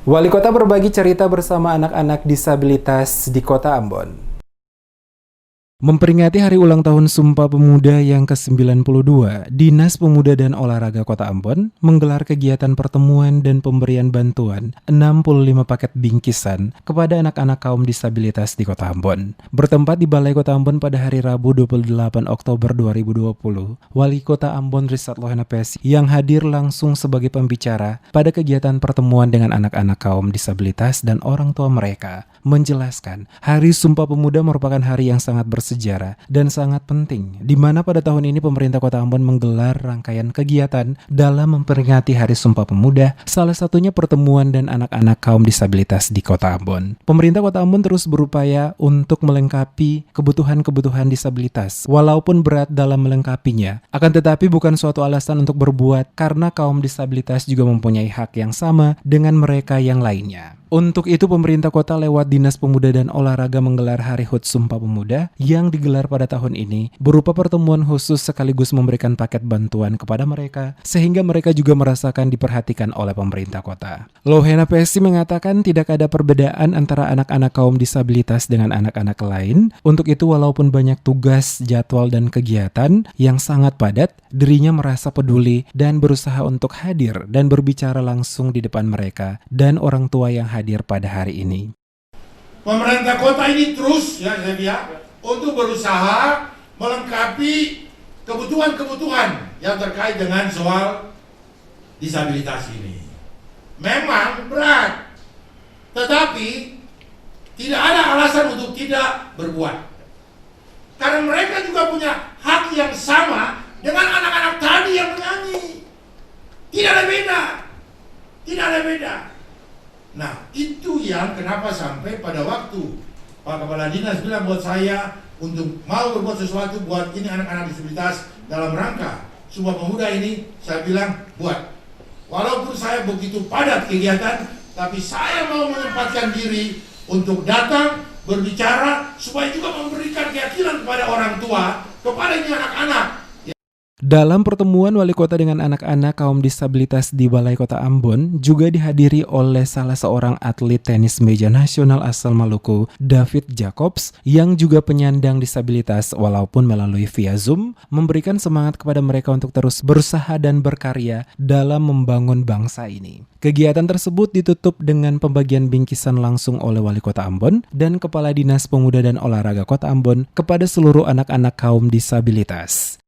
Wali Kota berbagi cerita bersama anak-anak disabilitas di Kota Ambon. Memperingati hari ulang tahun Sumpah Pemuda yang ke-92, Dinas Pemuda dan Olahraga Kota Ambon menggelar kegiatan pertemuan dan pemberian bantuan 65 paket bingkisan kepada anak-anak kaum disabilitas di Kota Ambon. Bertempat di Balai Kota Ambon pada hari Rabu 28 Oktober 2020, Wali Kota Ambon Rizat Lohena PS yang hadir langsung sebagai pembicara pada kegiatan pertemuan dengan anak-anak kaum disabilitas dan orang tua mereka, menjelaskan Hari Sumpah Pemuda merupakan hari yang sangat bersejarah dan sangat penting, di mana pada tahun ini pemerintah Kota Ambon menggelar rangkaian kegiatan dalam memperingati Hari Sumpah Pemuda, salah satunya pertemuan dan anak-anak kaum disabilitas di Kota Ambon. Pemerintah Kota Ambon terus berupaya untuk melengkapi kebutuhan-kebutuhan disabilitas, walaupun berat dalam melengkapinya, akan tetapi bukan suatu alasan untuk berbuat karena kaum disabilitas juga mempunyai hak yang sama dengan mereka yang lainnya. Untuk itu pemerintah kota lewat Dinas Pemuda dan Olahraga menggelar Hari HUT Sumpah Pemuda yang digelar pada tahun ini berupa pertemuan khusus sekaligus memberikan paket bantuan kepada mereka sehingga mereka juga merasakan diperhatikan oleh pemerintah kota. Lohena PSI mengatakan tidak ada perbedaan antara anak-anak kaum disabilitas dengan anak-anak lain. Untuk itu walaupun banyak tugas, jadwal dan kegiatan yang sangat padat, dirinya merasa peduli dan berusaha untuk hadir dan berbicara langsung di depan mereka dan orang tua yang hadir pada hari ini. Pemerintah kota ini terus untuk berusaha melengkapi kebutuhan-kebutuhan yang terkait dengan soal disabilitas ini. Memang berat, tetapi tidak ada alasan untuk tidak berbuat. Karena mereka juga punya hak yang sama dengan anak-anak tadi yang menyanyi. Tidak ada beda. Tidak ada beda. Nah, itu yang kenapa sampai pada waktu Pak Kepala Dinas bilang buat saya untuk mau berbuat sesuatu buat ini anak-anak disabilitas dalam rangka Sumpah Pemuda ini, saya bilang buat. Walaupun saya begitu padat kegiatan, tapi saya mau menyempatkan diri untuk datang, berbicara, supaya juga memberikan keyakinan kepada orang tua, kepada ini anak-anak. Dalam pertemuan wali kota dengan anak-anak kaum disabilitas di Balai Kota Ambon juga dihadiri oleh salah seorang atlet tenis meja nasional asal Maluku, David Jacobs, yang juga penyandang disabilitas walaupun melalui via Zoom, memberikan semangat kepada mereka untuk terus berusaha dan berkarya dalam membangun bangsa ini. Kegiatan tersebut ditutup dengan pembagian bingkisan langsung oleh Wali Kota Ambon dan Kepala Dinas Pemuda dan Olahraga Kota Ambon kepada seluruh anak-anak kaum disabilitas.